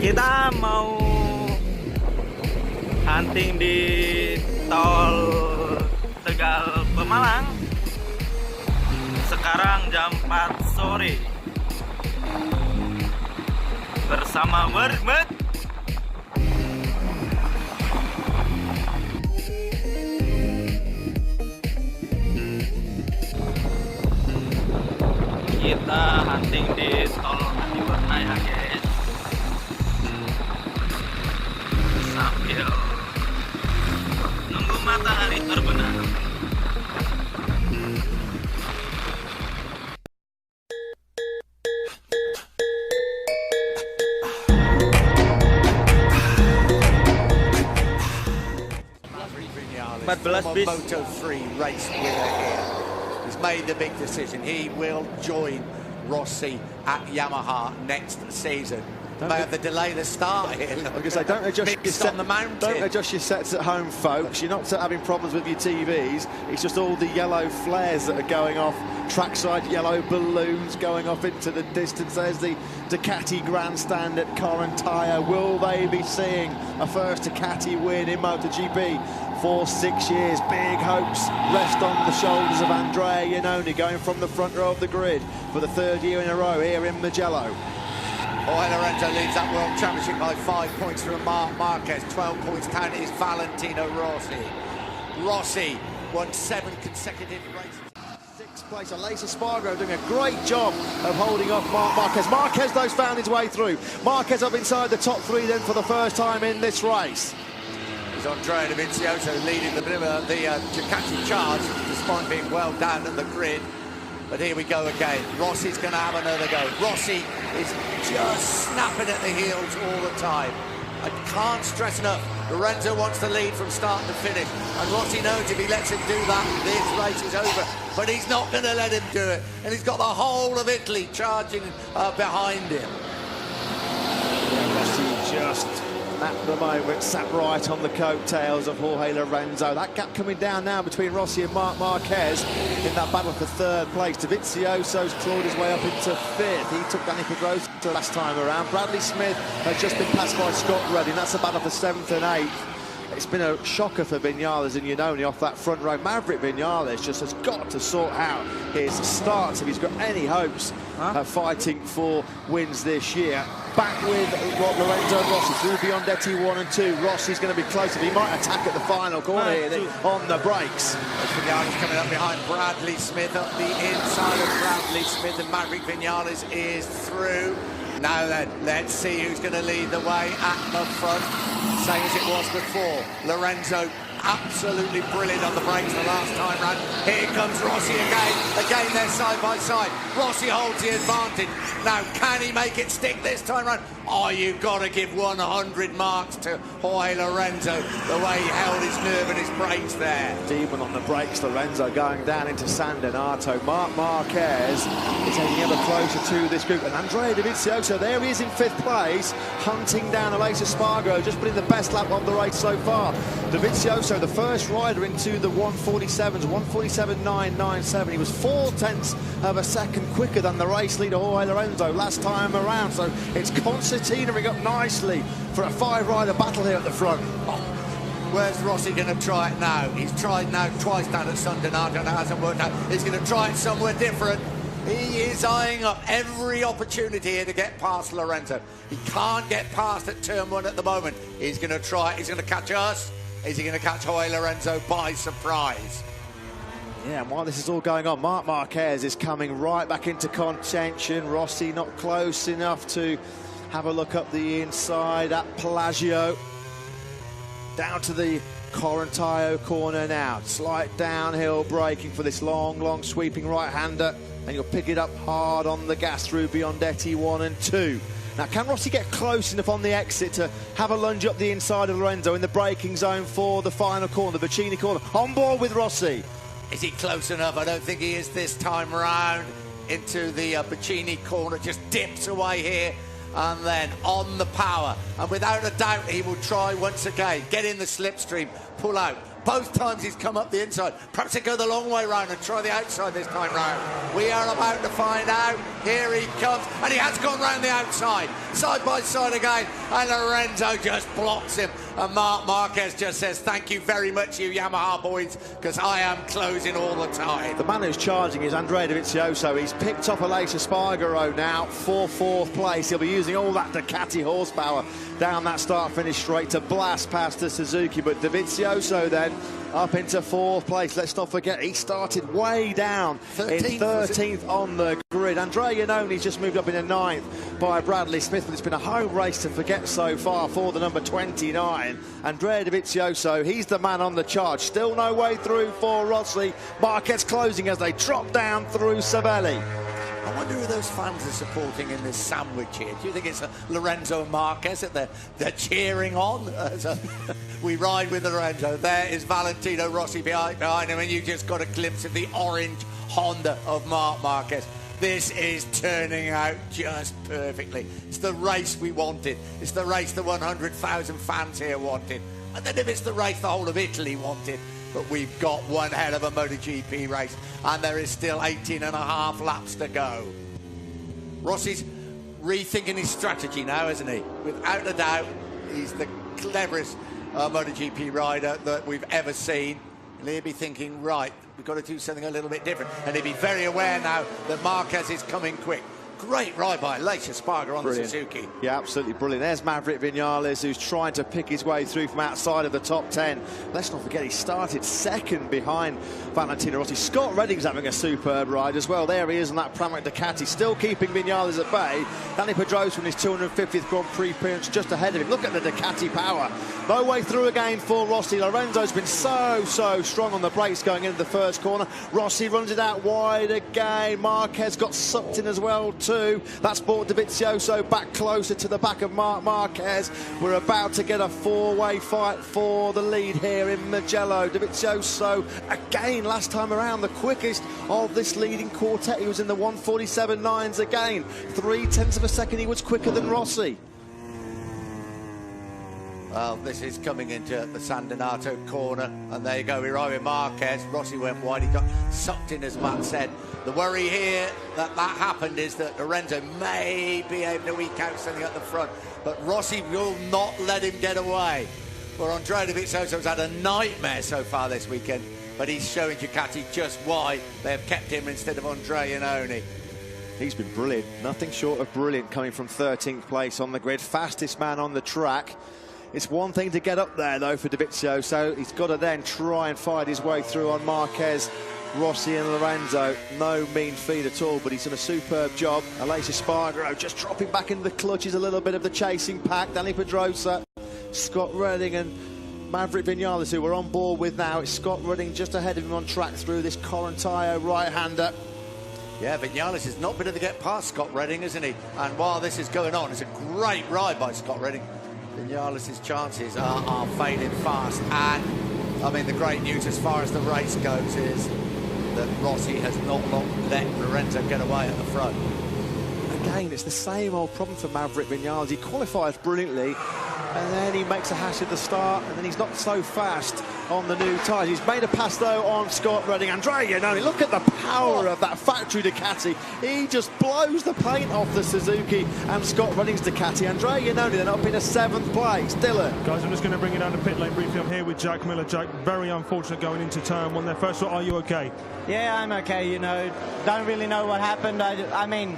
Kita mau hunting di tol Tegal Pemalang. Sekarang jam 4 sore bersama Wermet. Kita hunting di tol Adiwarna ya guys, sambil nunggu matahari terbenam. Motogp race winner here. He's made the big decision. He will join Rossi at Yamaha next season. May have to delay the start here. I was going to say, don't adjust your sets at home, folks. You're not having problems with your TVs. It's just all the yellow flares that are going off. Trackside yellow balloons going off into the distance. There's the Ducati grandstand at Correntaya. Will they be seeing a first Ducati win in MotoGP for 6 years? Big hopes rest on the shoulders of Andrea Iannone, going from the front row of the grid for the third year in a row here in Mugello. Lorenzo leads that World Championship by 5 points from Marc Marquez. 12 points down is Valentino Rossi. Rossi won 7 consecutive races. Sixth place, Aleix Espargaro doing a great job of holding off Marc Marquez. Marquez, though, found his way through. Marquez up inside the top 3 then for the first time in this race. It's Andrea Dovizioso leading the Ducati charge, despite being well down at the grid. But here we go again. Rossi's going to have another go. Rossi is just snapping at the heels all the time. I can't stress enough, Lorenzo wants to lead from start to finish. And Rossi knows if he lets him do that, this race is over. But he's not going to let him do it. And he's got the whole of Italy charging behind him. Yeah, Rossi just, at the moment, sat right on the coattails of Jorge Lorenzo. That gap coming down now between Rossi and Marc Marquez in that battle for third place. Dovizioso's clawed his way up into 5th. He took Danny Pedrosa last time around. Bradley Smith has just been passed by Scott Redding. That's a battle for 7th and 8th. It's been a shocker for Viñales and Iannone off that front row. Maverick Viñales just has got to sort out his starts if he's got any hopes of fighting for wins this year. Back with Lorenzo and Rossi through Biondetti 1 and 2. Rossi's going to be closer. He might attack at the final corner here on the brakes. Viñales coming up behind Bradley Smith, up the inside of Bradley Smith, and Maverick Viñales is through. Now then, let's see who's going to lead the way at the front. Same as it was before. Lorenzo absolutely brilliant on the brakes the last time round. Here comes Rossi again. Again, they're side by side. Rossi holds the advantage. Now, can he make it stick this time round? Oh, you've got to give 100 marks to Jorge Lorenzo, the way he held his nerve and his brakes there. Demon on the brakes, Lorenzo going down into San Donato. Marc Marquez is heading ever closer to this group. And Andrea Dovizioso, there he is in 5th place, hunting down Aleix Espargaro, just putting the best lap of the race so far. Dovizioso, the first rider into the 147s, 147.997. He was 0.4 of a second quicker than the race leader Jorge Lorenzo last time around. So it's concertinaing up nicely for a 5-rider battle here at the front. Oh, where's Rossi going to try it now? He's tried now twice down at San Donato and it hasn't worked out. He's going to try it somewhere different. He is eyeing up every opportunity here to get past Lorenzo. He can't get past at turn 1 at the moment. He's going to try it. He's going to catch us. Is he going to catch Jorge Lorenzo by surprise? Yeah, and while this is all going on, Marc Marquez is coming right back into contention. Rossi not close enough to have a look up the inside at Pelagio. Down to the Correntaya corner now. Slight downhill braking for this long sweeping right-hander. And you'll pick it up hard on the gas through Biondetti 1 and 2. Now, can Rossi get close enough on the exit to have a lunge up the inside of Lorenzo in the braking zone for the final corner, the Vicini corner? On board with Rossi. Is he close enough? I don't think he is this time round. Into the Vicini corner, just dips away here. And then on the power. And without a doubt, he will try once again. Get in the slipstream, pull out. Both times he's come up the inside. Perhaps he'll go the long way round and try the outside this time round. We are about to find out. Here he comes, and he has gone round the outside. Side by side again, and Lorenzo just blocks him. And Marc Marquez just says, thank you very much, you Yamaha boys, because I am closing all the time. The man who's charging is Andrea Dovizioso. He's picked up Aleix Espargaro now for 4th place. He'll be using all that Ducati horsepower down that start-finish straight to blast past the Suzuki. But Dovizioso then up into 4th place. Let's not forget, he started way down 13th on the grid. Andrea Iannoni's just moved up into 9th by Bradley Smith, but it's been a home race to forget so far for the number 29. Andrea Dovizioso, he's the man on the charge. Still no way through for Rossi. Marquez closing as they drop down through Savelli. I wonder who those fans are supporting in this sandwich here. Do you think it's Lorenzo and Marquez that they're cheering on? We ride with Lorenzo. There is Valentino Rossi behind him, and you just got a glimpse of the orange Honda of Marc Marquez. This is turning out just perfectly. It's the race we wanted. It's the race the 100,000 fans here wanted. And then if it's the race the whole of Italy wanted. But we've got one hell of a MotoGP race, and there is still 18.5 laps to go. Rossi's rethinking his strategy now, isn't he? Without a doubt, he's the cleverest MotoGP rider that we've ever seen. And he'll be thinking, right, we've got to do something a little bit different. And he'll be very aware now that Marquez is coming quick. Great ride by Aleix Espargaro on the Suzuki. Yeah, absolutely brilliant. There's Maverick Vinales, who's trying to pick his way through from outside of the top 10. Let's not forget he started 2nd behind Valentino Rossi. Scott Redding's having a superb ride as well. There he is on that Pramac Ducati, still keeping Vinales at bay. Danny Pedrosa from his 250th Grand Prix appearance just ahead of him. Look at the Ducati power. No way through again for Rossi. Lorenzo's been so strong on the brakes going into the first corner. Rossi runs it out wide again. Marquez got sucked in as well too. That's brought Dovizioso back closer to the back of Marc Marquez. We're about to get a 4-way fight for the lead here in Mugello. Dovizioso again last time around the quickest of this leading quartet. He was in the 1:47.9s again. 0.3 of a second he was quicker than Rossi. Well, this is coming into the San Donato corner, and there you go, we're right with Marquez. Rossi went wide, he got sucked in, as Matt said. The worry here that happened is that Lorenzo may be able to eke out something at the front, but Rossi will not let him get away. Well, Andrea Dovizioso's had a nightmare so far this weekend, but he's showing Ducati just why they have kept him instead of Andrea Iannoni. He's been brilliant, nothing short of brilliant, coming from 13th place on the grid, fastest man on the track. It's one thing to get up there, though, for Dovizioso. He's got to then try and fight his way through on Marquez, Rossi and Lorenzo. No mean feat at all, but he's done a superb job. Aleix Espargaro just dropping back into the clutches a little bit of the chasing pack. Danny Pedrosa, Scott Redding and Maverick Vinales, who we're on board with now. It's Scott Redding just ahead of him on track through this Corantayo right-hander. Yeah, Vinales has not been able to get past Scott Redding, isn't he? And while this is going on, it's a great ride by Scott Redding. Vinales' chances are fading fast, and I mean the great news as far as the race goes is that Rossi has not let Lorenzo get away at the front. Again, it's the same old problem for Maverick Vinales. He qualifies brilliantly, and then he makes a hash at the start, and then he's not so fast on the new tyres. He's made a pass, though, on Scott Redding. Andrea Iannoni, look at the power of that factory Ducati. He just blows the paint off the Suzuki and Scott Redding's Ducati. Andrea Iannoni then up in a 7th place. Dylan. Guys, I'm just going to bring it down to pit lane briefly. I'm here with Jack Miller. Jack, very unfortunate going into turn 1 there. First of all, are you okay? Yeah, I'm okay, you know. Don't really know what happened. I mean,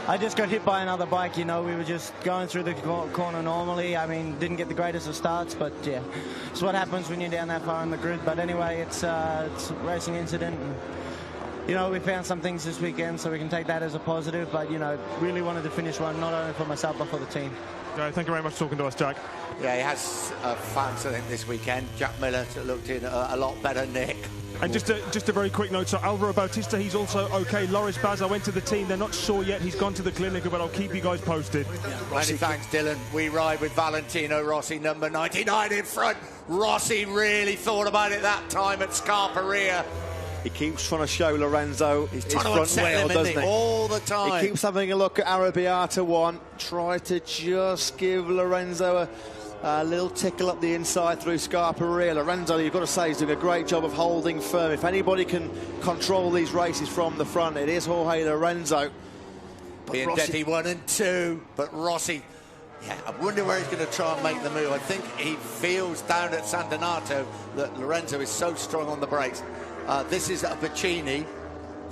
I just got hit by another bike, you know. We were just going through the corner normally. I mean, didn't get the greatest of starts, but yeah, it's what happens when you're down that far on the grid. But anyway, it's a racing incident. And, you know, we found some things this weekend, so we can take that as a positive. But, you know, really wanted to finish one, not only for myself, but for the team. Okay, thank you very much for talking to us, Jack. Yeah, he has found something this weekend. Jack Miller looked in a lot better, Nick. And just a very quick note, so Alvaro Bautista, he's also okay. Loris Baz, I went to the team, they're not sure yet, he's gone to the clinic, but I'll keep you guys posted. Yeah, many thanks, Dylan. We ride with Valentino Rossi, number 99 in front. Rossi really thought about it that time at Scarperia. He keeps trying to show Lorenzo his front wheel, doesn't he? All the time. He keeps having a look at Arrabbiata 1. Try to just give Lorenzo A little tickle up the inside through Scarperia. Lorenzo, you've got to say, he's doing a great job of holding firm. If anybody can control these races from the front, it is Jorge Lorenzo. Rossi 1 and 2, but Rossi, yeah, I wonder where he's going to try and make the move. I think he feels down at San Donato that Lorenzo is so strong on the brakes. This is a Pacini.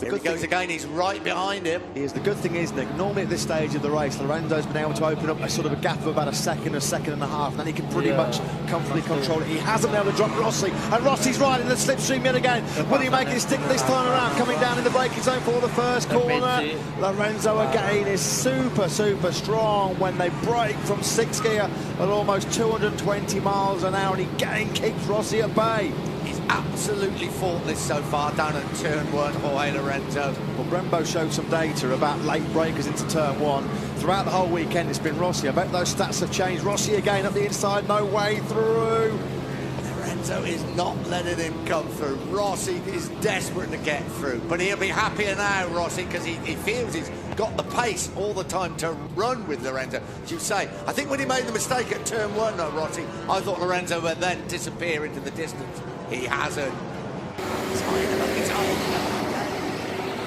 Here he goes again, he's right behind him. The good thing is, Nick, normally at this stage of the race, Lorenzo's been able to open up a sort of a gap of about a second and a half, and then he can pretty much comfortably control it. He hasn't been able to drop Rossi, and Rossi's right in the slipstream yet again. Will he make it stick this time around? Coming down in the braking zone for the first corner. Lorenzo again is super strong when they brake from 6th gear at almost 220 miles an hour, and he again keeps Rossi at bay. He's absolutely faultless so far down at turn 1, Jorge Lorenzo. Well, Brembo showed some data about late breakers into turn 1. Throughout the whole weekend, it's been Rossi. I bet those stats have changed. Rossi again up the inside, no way through. Lorenzo is not letting him come through. Rossi is desperate to get through, but he'll be happier now, Rossi, because he feels he's got the pace all the time to run with Lorenzo. As you say, I think when he made the mistake at turn 1, Rossi, I thought Lorenzo would then disappear into the distance. He hasn't.